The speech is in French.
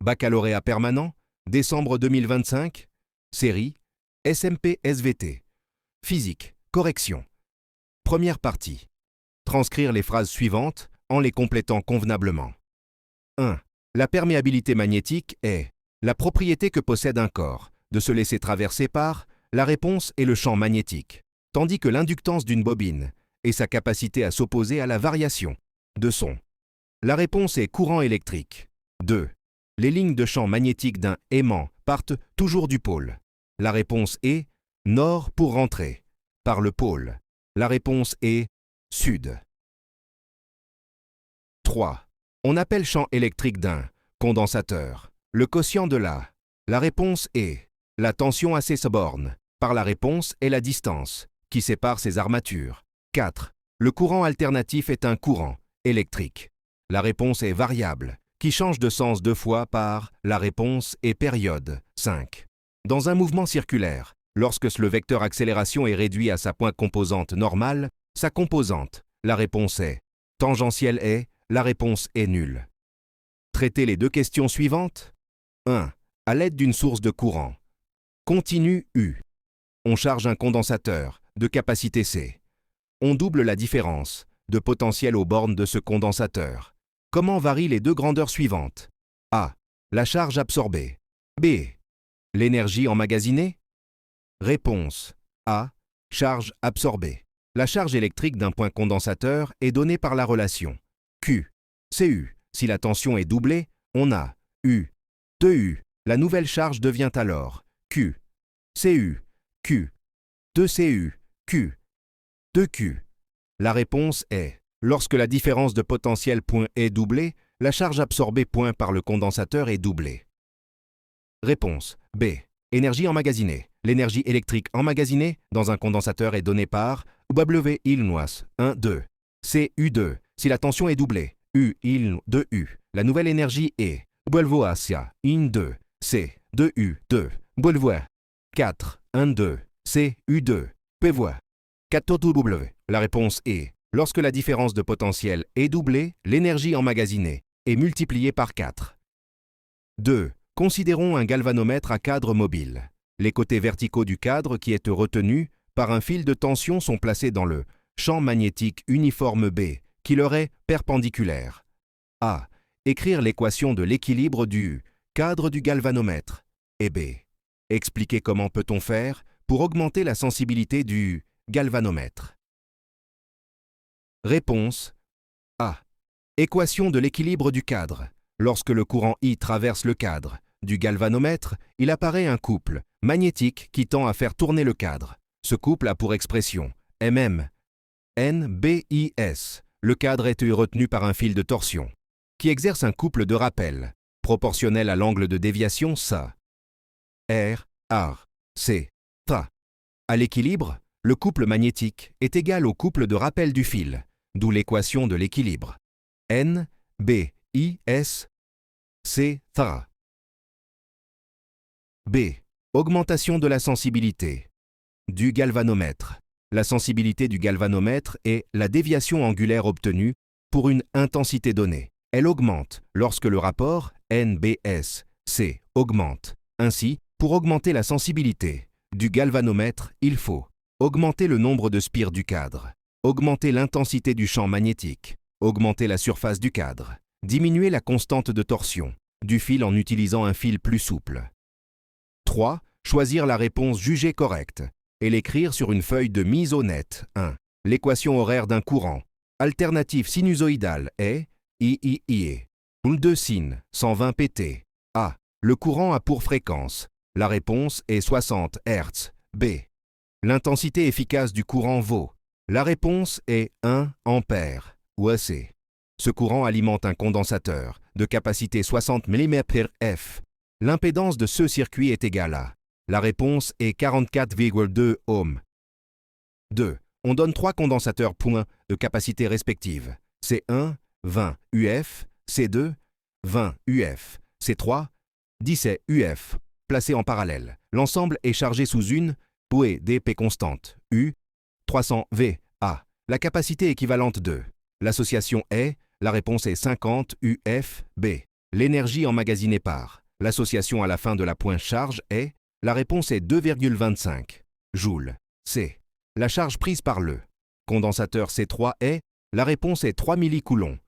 Baccalauréat permanent, décembre 2025, série SMP SVT. Physique, correction. Première partie. Transcrire les phrases suivantes en les complétant convenablement. 1. La perméabilité magnétique est la propriété que possède un corps de se laisser traverser par la réponse et le champ magnétique, tandis que l'inductance d'une bobine est sa capacité à s'opposer à la variation de son. La réponse est courant électrique. 2. Les lignes de champ magnétique d'un aimant partent toujours du pôle. La réponse est nord pour rentrer par le pôle. La réponse est sud. 3. On appelle champ électrique d'un condensateur le quotient de la réponse est la tension à ses bornes. Par la réponse est la distance qui sépare ses armatures. 4. Le courant alternatif est un courant électrique. La réponse est variable, qui change de sens 2 fois par la réponse est période. 5. Dans un mouvement circulaire, lorsque le vecteur accélération est réduit à sa pointe composante normale, sa composante, la réponse est tangentielle est, la réponse est nulle. Traitez les 2 questions suivantes. 1. À l'aide d'une source de courant continu U, on charge un condensateur de capacité C. On double la différence de potentiel aux bornes de ce condensateur. Comment varient les 2 grandeurs suivantes? A. La charge absorbée. B. L'énergie emmagasinée? Réponse A. Charge absorbée. La charge électrique d'un point condensateur est donnée par la relation Q, CU. Si la tension est doublée, on a U, 2U. La nouvelle charge devient alors Q, CU, Q, 2CU, Q, 2Q. La réponse est lorsque la différence de potentiel point est doublée, la charge absorbée point par le condensateur est doublée. Réponse B. Énergie emmagasinée. L'énergie électrique emmagasinée dans un condensateur est donnée par W Illinois 1, 2, CU2. Si la tension est doublée, U il 2U. La nouvelle énergie est W Asia in 2, C 2U 2. W 4 1 2 CU2 PV 4W. La réponse est lorsque la différence de potentiel est doublée, l'énergie emmagasinée est multipliée par 4. 2. Considérons un galvanomètre à cadre mobile. Les côtés verticaux du cadre qui est retenu par un fil de tension sont placés dans le champ magnétique uniforme B qui leur est perpendiculaire. A. Écrire l'équation de l'équilibre du cadre du galvanomètre. Et B. Expliquer comment peut-on faire pour augmenter la sensibilité du galvanomètre. Réponse A. Équation de l'équilibre du cadre. Lorsque le courant I traverse le cadre du galvanomètre, il apparaît un couple magnétique qui tend à faire tourner le cadre. Ce couple a pour expression MM, NBIS. Le cadre est retenu par un fil de torsion qui exerce un couple de rappel proportionnel à l'angle de déviation SA. R, R, C, Tra. À l'équilibre, le couple magnétique est égal au couple de rappel du fil, d'où l'équation de l'équilibre. N, B, I, S, C, Tra. B. Augmentation de la sensibilité du galvanomètre. La sensibilité du galvanomètre est la déviation angulaire obtenue pour une intensité donnée. Elle augmente lorsque le rapport NBS-C augmente. Ainsi, pour augmenter la sensibilité du galvanomètre, il faut augmenter le nombre de spires du cadre, augmenter l'intensité du champ magnétique, augmenter la surface du cadre, diminuer la constante de torsion du fil en utilisant un fil plus souple. 3. Choisir la réponse jugée correcte et l'écrire sur une feuille de mise au net. 1. L'équation horaire d'un courant alternatif sinusoïdal est IIIE. 2 sin 120 pt. A. Le courant a pour fréquence. La réponse est 60 Hz. B. L'intensité efficace du courant vaut. La réponse est 1 ampère ou AC. Ce courant alimente un condensateur de capacité 60 mmF. L'impédance de ce circuit est égale à. La réponse est 44,2 ohms. 2. On donne 3 condensateurs points de capacité respective. C1, 20 UF, C2, 20 UF, C3, 17 UF, placés en parallèle. L'ensemble est chargé sous une bouée d'épée constante, U, 300 VA. La capacité équivalente de. L'association est, la réponse est 50 UF, B. L'énergie emmagasinée par l'association à la fin de la pointe charge est, la réponse est 2,25 joules. C. La charge prise par le condensateur C3 est, la réponse est 3 millicoulomb.